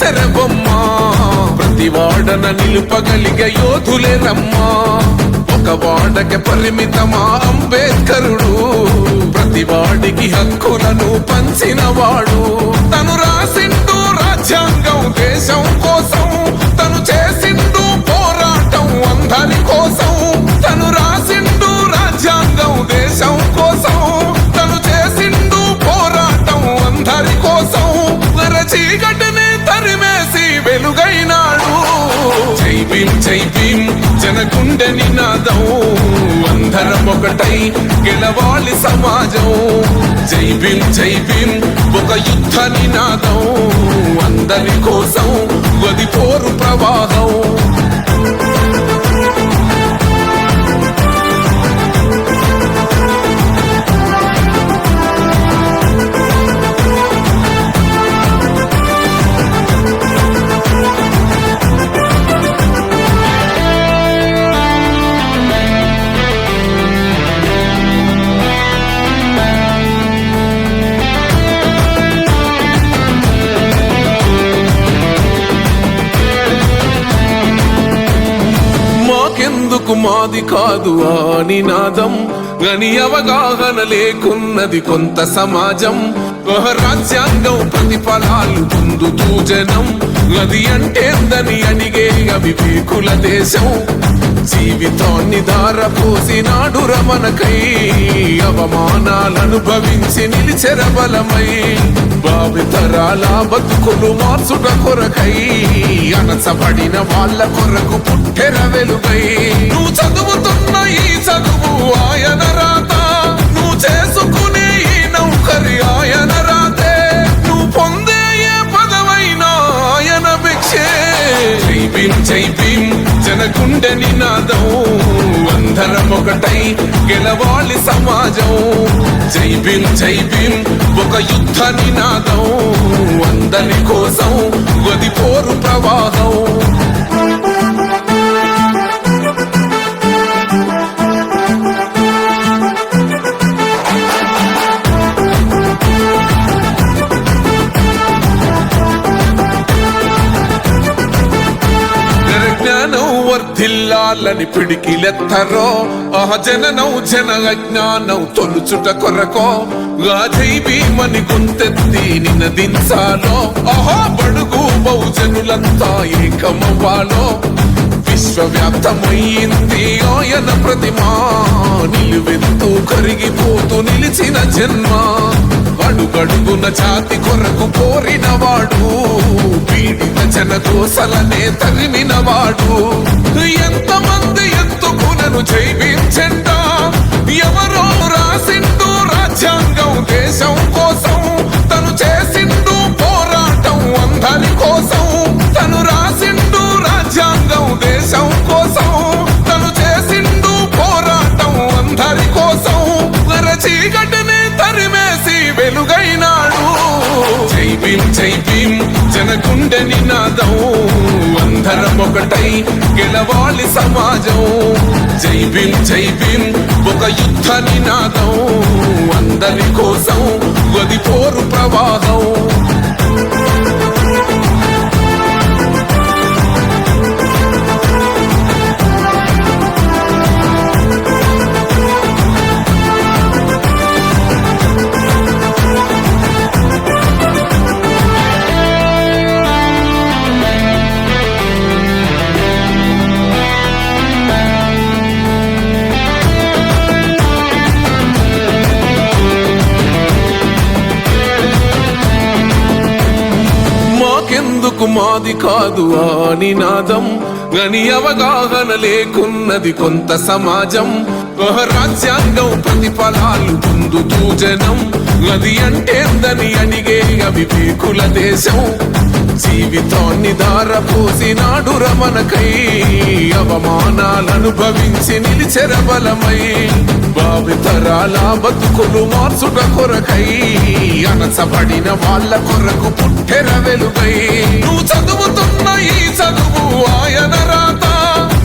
వేసర బొమ్మ ప్రతి వాడన నిలుపగలిగే యోధులే రమ్మా ఒక వాడకి పరిమితమా అంబేద్కరుడు ప్రతి వాడికి హక్కులను పంచినవాడు తను రాసిండు రాజ్యాంగం దేశం కోసం తను చేసిండు పోరాటం అందరి కోసం తను రాసిండు రాజ్యాంగం దేశం కోసం తను చేసిండు పోరాటం అందరి కోసం చీకటిని తరిమేసి వెలుగైనాడు జై భీమ్ జనగుండె నినాదం అందరం ఒకటై గెలవాలి సమాజం జై భీమ్ ఒక యుద్ధ నినాదం అందరి కోసం గది పోరు ప్రవాహం ఎందుకు మాది కాదు ఆ నినాదం గని అవగాహన లేకున్నది కొంత సమాజం రాజ్యాంగం ప్రతిఫలాలు పొందుతూ జనం గది అంటేందని అడిగే అవివేకుల దేశం జీవితాన్ని ధారపోసినాడు రమణకై అవమానాలనుభవించి నిలిచెర బలమై భావితరాల బతుకులు మార్చుట కొరకై అణచబడిన వాళ్ళ కొరకు పుట్టెర వెలుగై నువ్వు చదువుతున్న ఈ చదువు ఆయన రాత నువ్వు చేసుకునే ఈ నౌకరి ఆయన రాతే నువ్వు పొందే ఏ పదవైనా ఆయన భిక్షే జై భీమ్ జనగుండె నినాదం అందరం ఒకటై గెలవాలి సమాజం జై భీమ్ ఒక యుద్ధ నినాదం అందరి కోసం గది పోరు ప్రవాహం వర్ధిల్లాలని పిడికిలెత్తరో ఆ జననం జన అజ్ఞానం తొలుచుట కొరకో జై భీమని గొంతెత్తి నినదించాలో ఆహా బడుగు బహుజనులంతా ఏకమవ్వాలో విశ్వవ్యాప్తమైంది ఆయన ప్రతిమా నిలువెత్తు కరిగిపోతూ నిలిచిన జన్మ అడుగడుగున జాతి కొరకు కోరినవాడు పీడిత జన కోసలనే తరిమినవాడు ఎంతమంది ఎత్తుకునను జై భీమ్ జెండా ఎవరో రాసిండు రాజ్యాంగం దేశం కోసం తను చేసిండు పోరాటం అందరి కోసం తను రాసిండు రాజ్యాంగం దేశం కోసం తను చేసిండు పోరాటం అందరి కోసం చీకటిని తరిమేసి వెలుగైనాడు జై భీమ్ జనగుండె నినాదం అందరం ఒకటై గెలవాలి సమాజం జై భీమ్ ఒక యుద్ధ నినాదం అందరి కోసం గది పోరు ప్రవాహం ఎందుకు మాది కాదు ఆ నినాదం గని అవగాహన లేకున్నది కొంత సమాజం రాజ్యాంగం ప్రతిఫలాలు పొందుతూ జనం గది అంటేందని అడిగే అవివేకుల దేశం జీవితాన్ని ధారపోసినాడు రమణకై అవమానాలనుభవించి నిలిచెర బలమై భావితరాల బతుకులు మార్చుట కొరకై అణచబడిన వాళ్ళ కొరకు పుట్టెర వెలుగై నువ్వు చదువుతున్న ఈ చదువు ఆయన రాత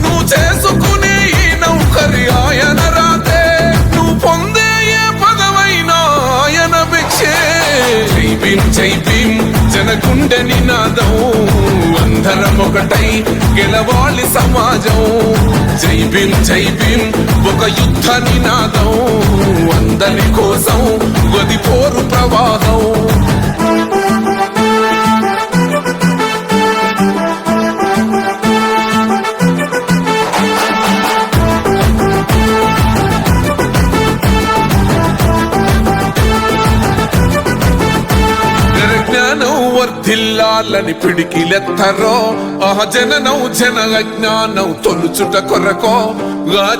నువ్వు చేసుకునే ఈ నౌకరి ఆయన రాతే నువ్వు పొందే ఏ పదవైనా ఆయన భిక్షే జై భీమ్ జనగుండె నినాదం అందరం ఒకటై గెలవాలి సమాజం. జై భీమ్ ఒక యుద్ధ నినాదం, అందరి కోసం గది పోరు ప్రవాహం. వర్ధిల్లాలని పిడికిలెత్తరో జననం జన అజ్ఞానం తొలుచుట కొరకో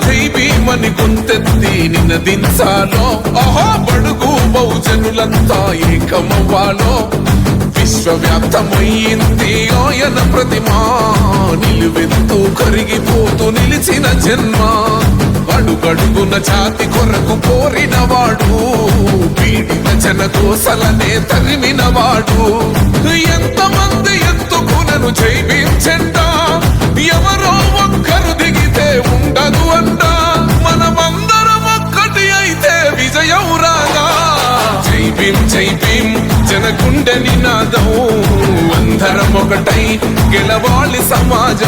జై భీమని గొంతెత్తి నినదించాలో. బడుగు బహుజనులంతా ఏకమవ్వాలో. విశ్వవ్యాప్తమయ్యింది ఆయన ప్రతిమా, నిలువెత్తు కరిగిపోతూ నిలిచిన జన్మ. అడుగడుగున జాతి కొరకు కోరినవాడు, పీడిత జనకోసలనే తరిమినవాడు. ఎంతమంది ఎత్తుకునను జై భీమ్ జెండా, ఎవరో ఒక్కరు దిగితే ఉండదు అంట. మనమందరం ఒక్కటి అయితే విజయం రాగా. జై భీమ్ జనగుండె నినాదం, అందరం ఒకటై గెలవాలి సమాజం.